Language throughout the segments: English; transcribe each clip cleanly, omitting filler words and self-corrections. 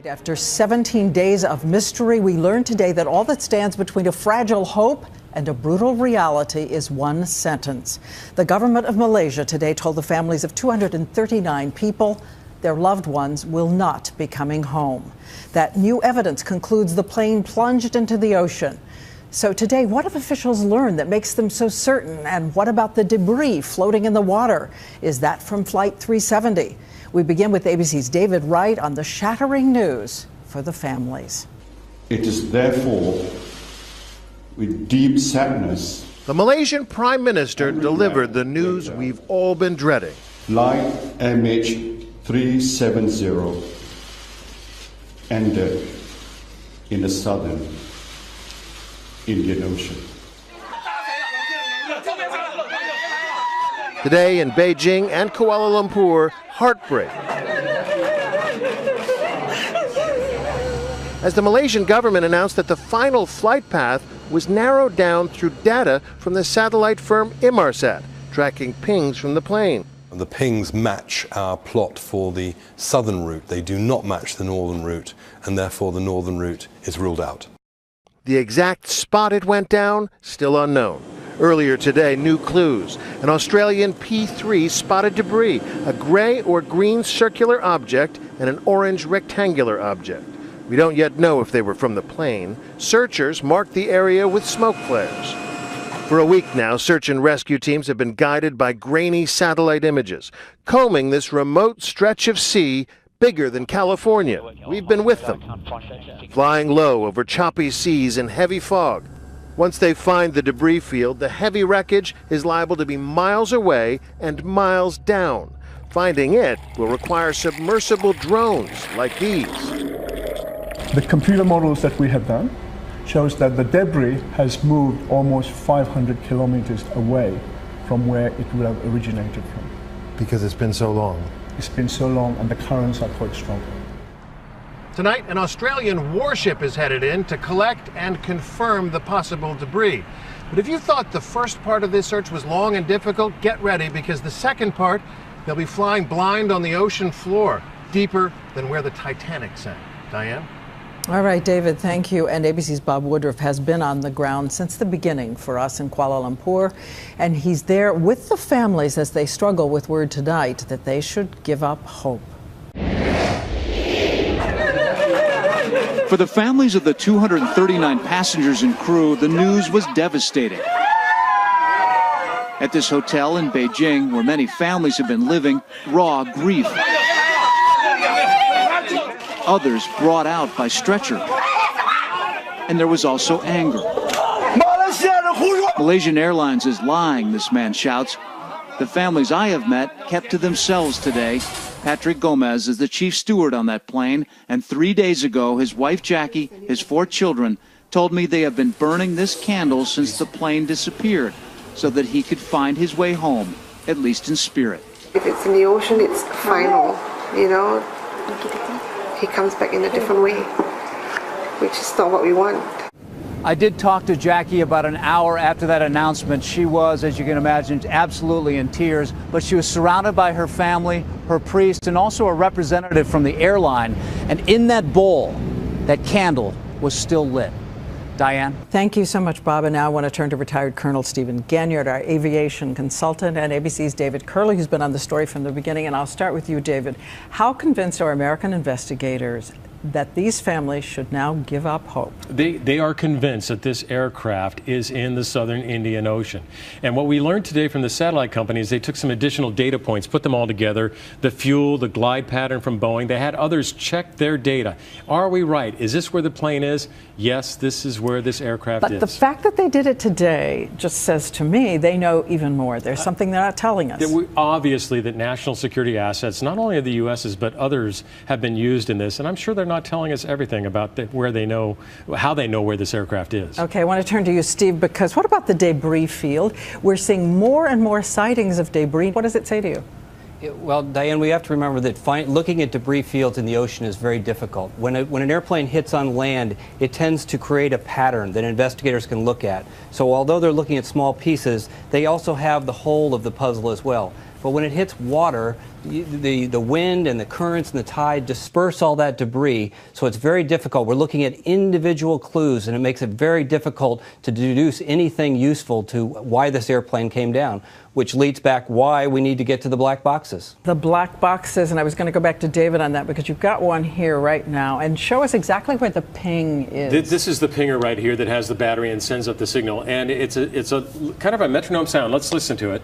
After 17 days of mystery, we learned today that all that stands between a fragile hope and a brutal reality is one sentence. The government of Malaysia today told the families of 239 people their loved ones will not be coming home. That new evidence concludes the plane plunged into the ocean. So today, what have officials learned that makes them so certain? And what about the debris floating in the water? Is that from Flight 370? We begin with ABC's David Wright on the shattering news for the families. It is therefore with deep sadness the Malaysian Prime Minister delivered the news we've all been dreading. Flight MH370 ended in the southern Indian Ocean. Today in Beijing and Kuala Lumpur, heartbreak. As the Malaysian government announced that the final flight path was narrowed down through data from the satellite firm Inmarsat, tracking pings from the plane. The pings match our plot for the southern route. They do not match the northern route, and therefore the northern route is ruled out. The exact spot it went down, still unknown. Earlier today, new clues. An Australian P-3 spotted debris, a gray or green circular object and an orange rectangular object. We don't yet know if they were from the plane. Searchers marked the area with smoke flares. For a week now, search and rescue teams have been guided by grainy satellite images, combing this remote stretch of sea bigger than California. We've been with them, flying low over choppy seas and heavy fog. Once they find the debris field, the heavy wreckage is liable to be miles away and miles down. Finding it will require submersible drones like these. The computer models that we have done shows that the debris has moved almost 500 kilometers away from where it would have originated from. Because it's been so long. It's been so long and the currents are quite strong. Tonight, an Australian warship is headed in to collect and confirm the possible debris. But if you thought the first part of this search was long and difficult, get ready, because the second part, they'll be flying blind on the ocean floor, deeper than where the Titanic sank. Diane? All right, David, thank you. And ABC's Bob Woodruff has been on the ground since the beginning for us in Kuala Lumpur. And he's there with the families as they struggle with word tonight that they should give up hope. For the families of the 239 passengers and crew, the news was devastating. At this hotel in Beijing, where many families have been living, raw grief. Others brought out by stretcher. And there was also anger. Malaysian Airlines is lying, this man shouts. The families I have met kept to themselves today. Patrick Gomez is the chief steward on that plane, and 3 days ago, his wife Jackie, his 4 children, told me they have been burning this candle since the plane disappeared, so that he could find his way home, at least in spirit. If it's in the ocean, it's final, you know. He comes back in a different way, which is not what we want. I did talk to Jackie about an hour after that announcement. She was, as you can imagine, absolutely in tears, but she was surrounded by her family, her priest, and also a representative from the airline. And in that bowl, that candle was still lit. Diane? Thank you so much, Bob. And now I want to turn to retired Colonel Stephen Ganyard, our aviation consultant, and ABC's David Curley, who's been on the story from the beginning. And I'll start with you, David. How convinced are American investigators that these families should now give up hope? They are convinced that this aircraft is in the southern Indian Ocean. And what we learned today from the satellite companies, they took some additional data points, put them all together, the fuel, the glide pattern from Boeing. They had others check their data. Are we right? Is this where the plane is? Yes, this is where this aircraft is. But the fact that they did it today just says to me they know even more. There's something they're not telling us. Obviously, that national security assets, not only of the U.S.'s, but others have been used in this. And I'm sure they're not telling us everything about where they know, how they know where this aircraft is. Okay, I want to turn to you, Steve, because what about the debris field? We're seeing more and more sightings of debris. What does it say to you? Well, Diane, we have to remember that looking at debris fields in the ocean is very difficult. When an airplane hits on land, it tends to create a pattern that investigators can look at. So although they're looking at small pieces, they also have the whole of the puzzle as well. But when it hits water, the wind and the currents and the tide disperse all that debris, so it's very difficult. We're looking at individual clues, and it makes it very difficult to deduce anything useful to why this airplane came down, which leads back why we need to get to the black boxes. The black boxes, and I was going to go back to David on that because you've got one here right now, and show us exactly where the ping is. This is the pinger right here that has the battery and sends up the signal, and it's a kind of a metronome sound. Let's listen to it.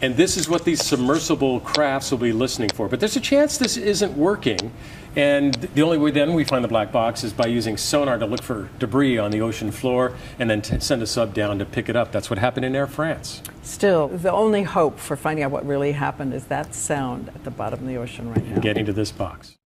And this is what these submersible crafts will be listening for. But there's a chance this isn't working. And the only way then we find the black box is by using sonar to look for debris on the ocean floor and then send a sub down to pick it up. That's what happened in Air France. Still, the only hope for finding out what really happened is that sound at the bottom of the ocean right now. Getting to this box.